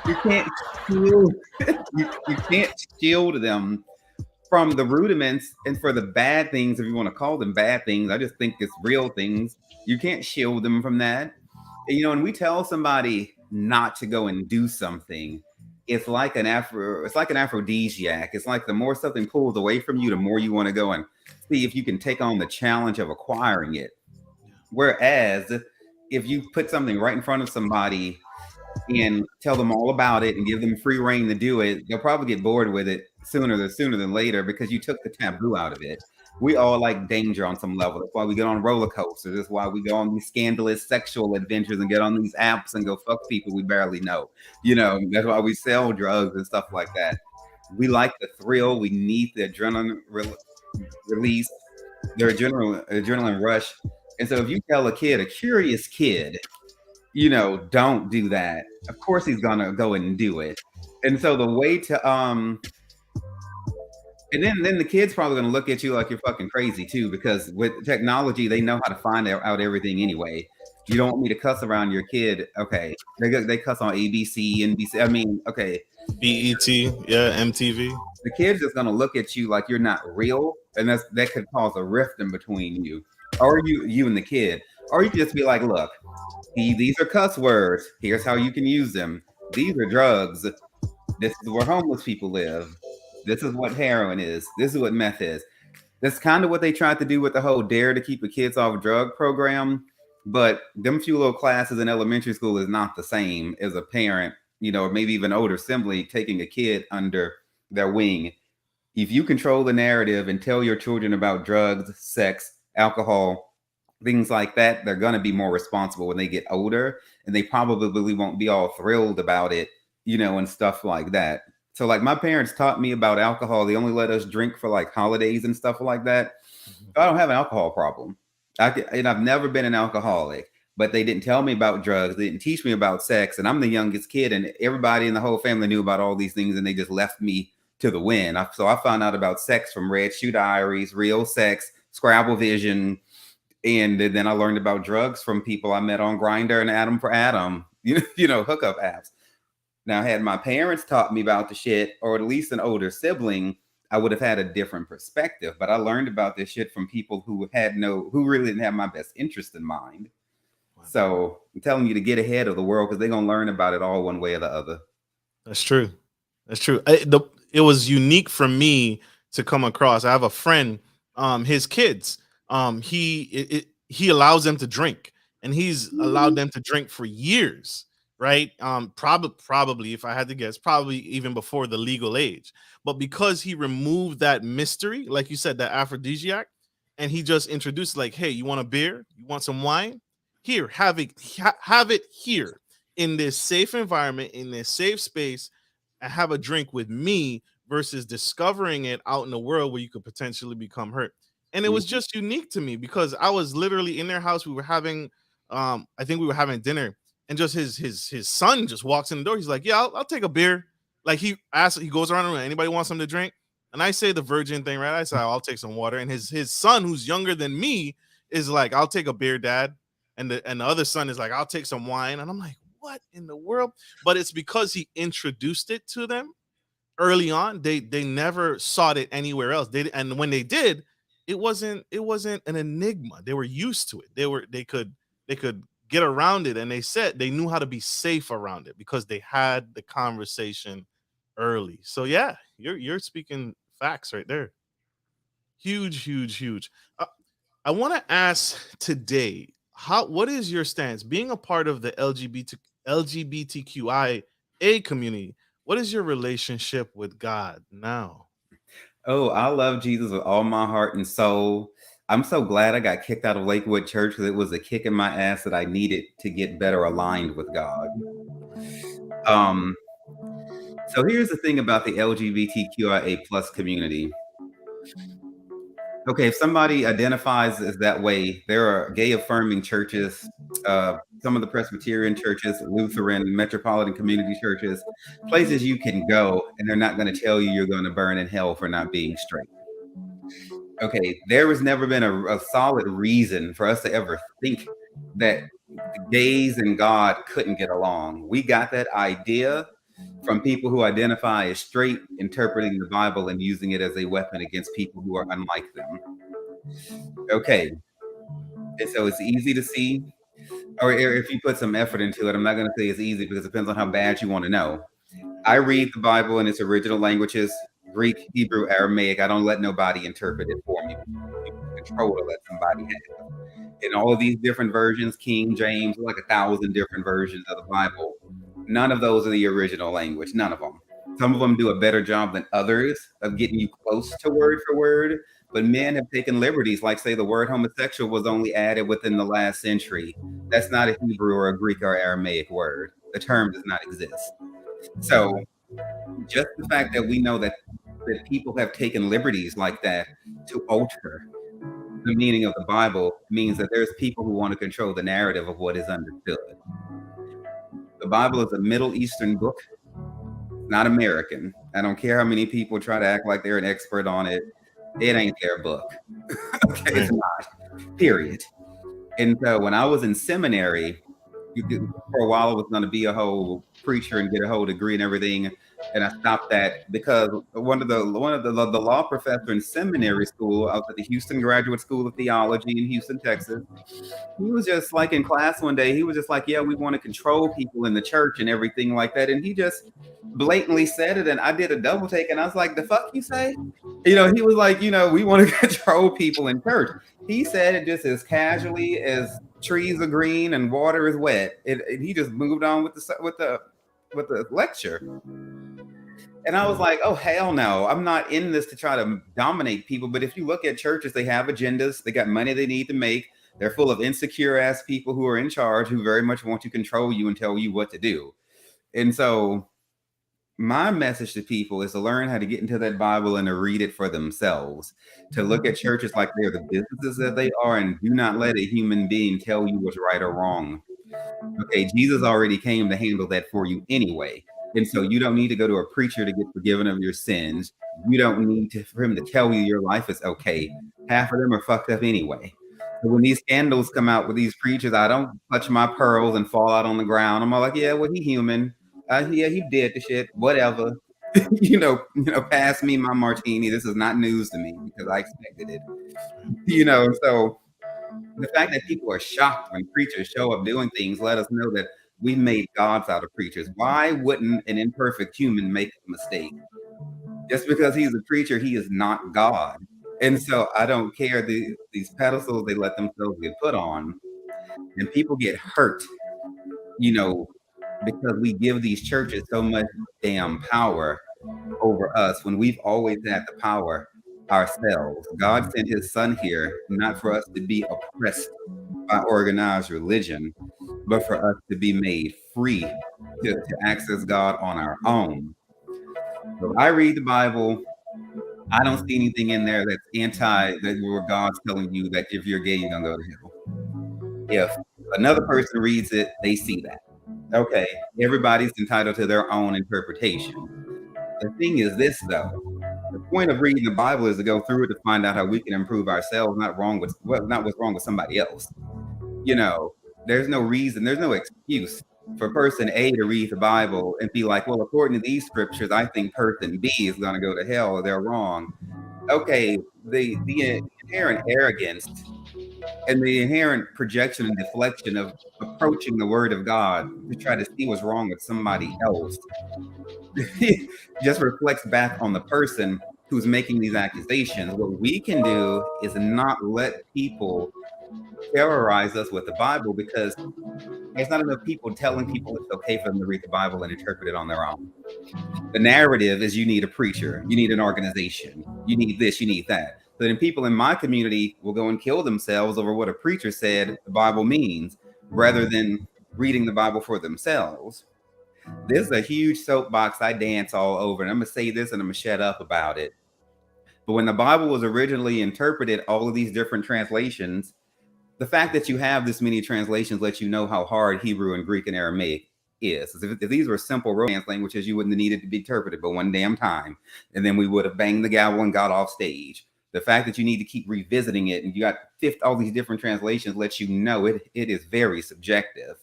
S2: You can't shield, you can't shield them from the rudiments and for the bad things, if you want to call them bad things. I just think it's real things. You can't shield them from that. And we tell somebody not to go and do something, it's like an aphrodisiac. It's like the more something pulls away from you, the more you want to go and see if you can take on the challenge of acquiring it. Whereas if you put something right in front of somebody and tell them all about it and give them free reign to do it, they'll probably get bored with it sooner than later because you took the taboo out of it. We all like danger on some level. That's why we get on roller coasters. That's why we go on these scandalous sexual adventures and get on these apps and go fuck people we barely know. That's why we sell drugs and stuff like that. We like the thrill. We need the adrenaline release, the adrenaline rush. And so if you tell a curious kid, don't do that, of course he's gonna go and do it. And so the way to and then the kid's probably gonna look at you like you're fucking crazy too, because with technology they know how to find out everything anyway. You don't want me to cuss around your kid? Okay, they cuss on ABC, NBC. I mean, okay,
S1: BET, yeah, MTV.
S2: The kid's just gonna look at you like you're not real, and that could cause a rift in between you, or you and the kid. Or you can just be like, look, these are cuss words. Here's how you can use them. These are drugs. This is where homeless people live. This is what heroin is. This is what meth is. That's kind of what they tried to do with the whole Dare to Keep the Kids Off Drug program. But them few little classes in elementary school is not the same as a parent, or maybe even older sibling taking a kid under their wing. If you control the narrative and tell your children about drugs, sex, alcohol, things like that, they're going to be more responsible when they get older, and they probably won't be all thrilled about it, and stuff like that. So like my parents taught me about alcohol. They only let us drink for like holidays and stuff like that. I don't have an alcohol problem. I've never been an alcoholic, but they didn't tell me about drugs. They didn't teach me about sex. And I'm the youngest kid, and everybody in the whole family knew about all these things, and they just left me to the wind. So I found out about sex from Red Shoe Diaries, Real Sex, Scrabble Vision. And then I learned about drugs from people I met on Grindr and Adam for Adam, hookup apps. Now, had my parents taught me about the shit, or at least an older sibling, I would have had a different perspective. But I learned about this shit from people who really didn't have my best interest in mind. Wow. So I'm telling you to get ahead of the world, because they're going to learn about it all one way or the other.
S1: That's true. That's true. It was unique for me to come across. I have a friend, his kids, he allows them to drink, and he's allowed them to drink for years. Right. Probably, if I had to guess, probably even before the legal age. But because he removed that mystery, like you said, that aphrodisiac, and he just introduced like, hey, you want a beer? You want some wine? Here, have it here in this safe environment, in this safe space, and have a drink with me versus discovering it out in the world where you could potentially become hurt. And it was just unique to me because I was literally in their house. We were having, I think we were having dinner, and just his son just walks in the door. He's like, "Yeah, I'll take a beer." Like he goes around the room, anybody want something to drink? And I say the virgin thing, right? I say, "I'll take some water." And his son, who's younger than me, is like, "I'll take a beer, Dad." And the other son is like, "I'll take some wine." And I'm like, "What in the world?" But it's because he introduced it to them early on. They never sought it anywhere else. And when they did, it wasn't an enigma. They were used to it. They could get around it, and they said they knew how to be safe around it because they had the conversation early. So yeah, you're speaking facts right there. Huge, huge, huge. I want to ask today, what is your stance being a part of the LGBTQIA community? What is your relationship with God now?
S2: Oh, I love Jesus with all my heart and soul. I'm so glad I got kicked out of Lakewood Church because it was a kick in my ass that I needed to get better aligned with God. So here's the thing about the LGBTQIA plus community. Okay, if somebody identifies as that way, there are gay affirming churches, some of the Presbyterian churches, Lutheran, metropolitan community churches, places you can go, and they're not going to tell you you're going to burn in hell for not being straight. Okay, there has never been a solid reason for us to ever think that gays and God couldn't get along. We got that idea from people who identify as straight, interpreting the Bible and using it as a weapon against people who are unlike them. Okay, and so it's easy to see, or if you put some effort into it. I'm not going to say it's easy because it depends on how bad you want to know. I read the Bible in its original languages, Greek, Hebrew, Aramaic. I don't let nobody interpret it for me. Control to let somebody have. In all of these different versions, King James, like 1,000 different versions of the Bible. None of those are the original language. None of them. Some of them do a better job than others of getting you close to word for word. But men have taken liberties, like say the word homosexual was only added within the last century. That's not a Hebrew or a Greek or Aramaic word. The term does not exist. So just the fact that we know that people have taken liberties like that to alter the meaning of the Bible means that there's people who want to control the narrative of what is understood. The Bible is a Middle Eastern book, not American. I don't care how many people try to act like they're an expert on it. It ain't their book. Okay, it's not. Period. And so when I was in seminary, for a while I was going to be a whole preacher and get a whole degree and everything, and I stopped that because one of the law professor in seminary school, I was at the Houston Graduate School of Theology in Houston, Texas. He was just like in class one day, he was just like, "Yeah, we want to control people in the church and everything like that," and he just blatantly said it, and I did a double take, and I was like, "The fuck you say?" He was like, "We want to control people in church." He said it just as casually as trees are green and water is wet. He just moved on with the lecture. And I was like, oh, hell no. I'm not in this to try to dominate people. But if you look at churches, they have agendas. They got money they need to make. They're full of insecure ass people who are in charge, who very much want to control you and tell you what to do. And so my message to people is to learn how to get into that Bible and to read it for themselves, to look at churches like they're the businesses that they are, and do not let a human being tell you what's right or wrong. Okay, Jesus already came to handle that for you anyway. And so you don't need to go to a preacher to get forgiven of your sins. You don't need for him to tell you your life is okay. Half of them are fucked up anyway. So when these scandals come out with these preachers, I don't clutch my pearls and fall out on the ground. I'm all like, yeah, well, he human. Yeah, he did the shit. Whatever. Pass me my martini. This is not news to me because I expected it. So the fact that people are shocked when preachers show up doing things let us know that we made gods out of preachers. Why wouldn't an imperfect human make a mistake? Just because he's a preacher, he is not God. And so I don't care these pedestals they let themselves get put on. And people get hurt, because we give these churches so much damn power over us when we've always had the power ourselves. God sent his son here, not for us to be oppressed by organized religion, but for us to be made free to access God on our own. So if I read the Bible, I don't see anything in there that's that where God's telling you that if you're gay, you're gonna go to hell. If another person reads it, they see that. Okay, everybody's entitled to their own interpretation. The thing is this, though. The point of reading the Bible is to go through it to find out how we can improve ourselves, not what's wrong with somebody else. You know, there's no reason, there's no excuse for person A to read the Bible and be like, well, according to these scriptures, I think person B is going to go to hell, or they're wrong. Okay, the inherent arrogance and the inherent projection and deflection of approaching the word of God to try to see what's wrong with somebody else just reflects back on the person who's making these accusations. What we can do is not let people terrorize us with the Bible, because there's not enough people telling people it's okay for them to read the Bible and interpret it on their own. The narrative is you need a preacher, you need an organization, you need this, you need that. So then people in my community will go and kill themselves over what a preacher said the Bible means, rather than reading the Bible for themselves. This is a huge soapbox I dance all over, and I'm going to say this and I'm going to shut up about it. But when the Bible was originally interpreted, all of these different translations, the fact that you have this many translations lets you know how hard Hebrew and Greek and Aramaic is. If these were simple Romance languages, you wouldn't have needed to be interpreted but one damn time, and then we would have banged the gavel and got off stage. The fact that you need to keep revisiting it and you got all these different translations lets you know it is very subjective.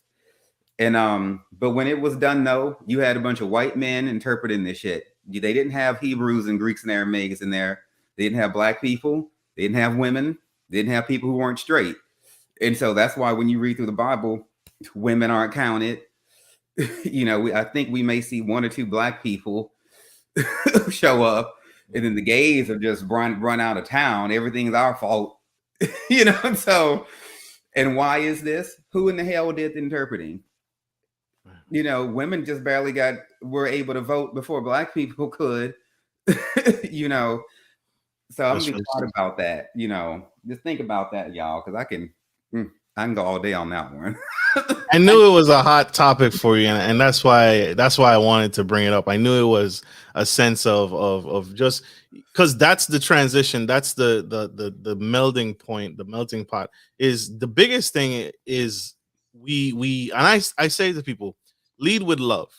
S2: And but when it was done, though, you had a bunch of white men interpreting this shit. They didn't have Hebrews and Greeks and Aramaics in there. They didn't have black people. They didn't have women. They didn't have people who weren't straight. And so that's why when you read through the Bible, women aren't counted. I think we may see one or two black people show up, and then the gays are just run out of town. Everything's our fault. So, and why is this? Who in the hell did the interpreting? Women just barely were able to vote before black people could. So I'm gonna be thought about that. Just think about that, y'all, because I can go all day on that one.
S1: I knew it was a hot topic for you, and that's why I wanted to bring it up. I knew it was a sense of just because that's the transition, that's the melding point, the melting pot. Is the biggest thing is we and I say to people, lead with love.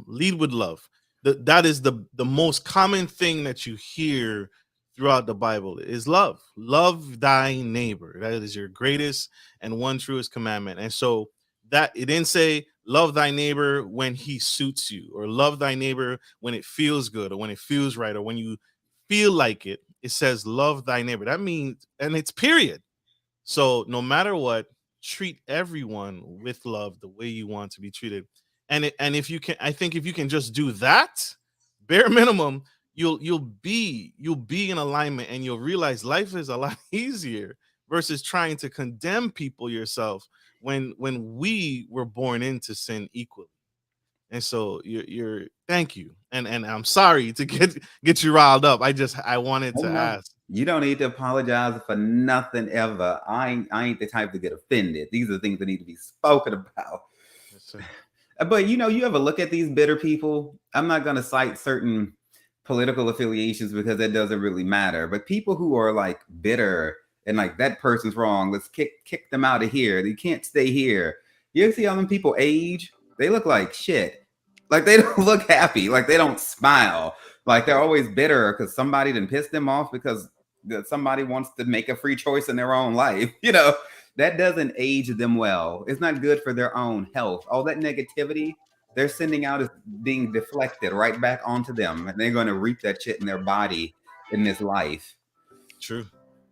S1: Lead with love. That is the most common thing that you hear throughout the Bible is love. Love thy neighbor. That is your greatest and one truest commandment. And so that it didn't say love thy neighbor when he suits you, or love thy neighbor when it feels good, or when it feels right, or when you feel like it. It says love thy neighbor. That means, and it's period. So no matter what, treat everyone with love the way you want to be treated. And if you can, I think if you can just do that, bare minimum, you'll be in alignment, and you'll realize life is a lot easier versus trying to condemn people yourself when we were born into sin equally. And so you're thank you. And I'm sorry to get you riled up. I wanted to ask.
S2: You don't need to apologize for nothing ever. I ain't the type to get offended. These are things that need to be spoken about.
S1: Yes,
S2: but you ever look at these bitter people? I'm not going to cite certain political affiliations because that doesn't really matter. But people who are like bitter and like that person's wrong, let's kick them out of here. They can't stay here. You ever see how many people age? They look like shit. Like they don't look happy. Like they don't smile. Like they're always bitter because somebody done pissed them off because somebody wants to make a free choice in their own life. That doesn't age them well. It's not good for their own health. All that negativity they're sending out is being deflected right back onto them, and they're going to reap that shit in their body in this life.
S1: True.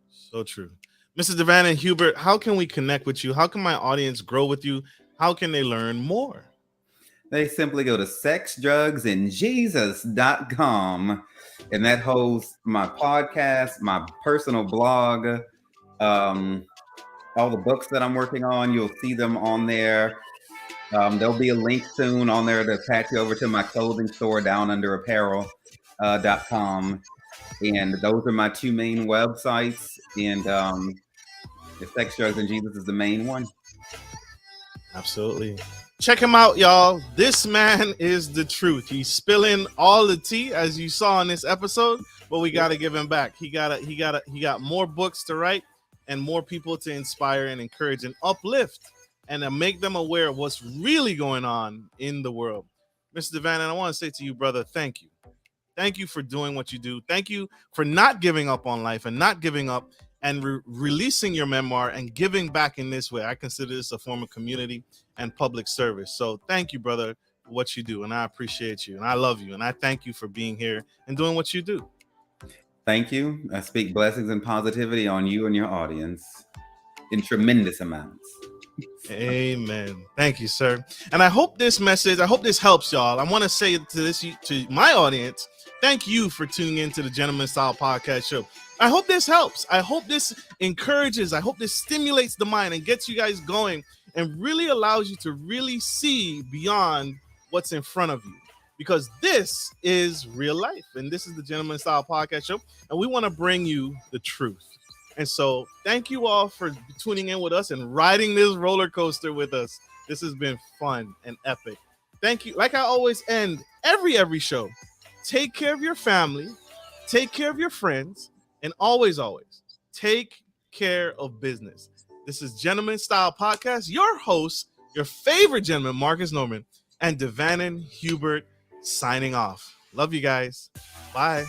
S1: So true. Mrs. Devannon Hubert, how can we connect with you? How can my audience grow with you? How can they learn more?
S2: They simply go to sexdrugsandjesus.com, and that holds my podcast, my personal blog, all the books that I'm working on. You'll see them on there. There'll be a link soon on there to patch you over to my clothing store, DownUnder Apparel.com. And those are my two main websites. And the Sex, Drugs, and Jesus is the main one.
S1: Absolutely. Check him out, y'all. This man is the truth. He's spilling all the tea, as you saw in this episode, but we got to give him back. He got more books to write and more people to inspire and encourage and uplift and to make them aware of what's really going on in the world. Mr. Devan, and I want to say to you, brother, thank you. Thank you for doing what you do. Thank you for not giving up on life and not giving up and releasing your memoir and giving back in this way. I consider this a form of community and public service. So thank you, brother, for what you do. And I appreciate you and I love you. And I thank you for being here and doing what you do.
S2: Thank you. I speak blessings and positivity on you and your audience in tremendous amounts.
S1: Amen. Thank you, sir. And I hope this helps y'all. I want to say to my audience, thank you for tuning into the Gentleman Style Podcast Show. I hope this helps. I hope this encourages. I hope this stimulates the mind and gets you guys going and really allows you to really see beyond what's in front of you. Because this is real life. And this is the Gentleman Style Podcast Show. And we want to bring you the truth. And so thank you all for tuning in with us and riding this roller coaster with us. This has been fun and epic. Thank you. Like I always end every show. Take care of your family. Take care of your friends. And always take care of business. This is Gentleman Style Podcast. Your host, your favorite gentleman, Marcus Norman, and Devanin Hubert signing off. Love you guys. Bye.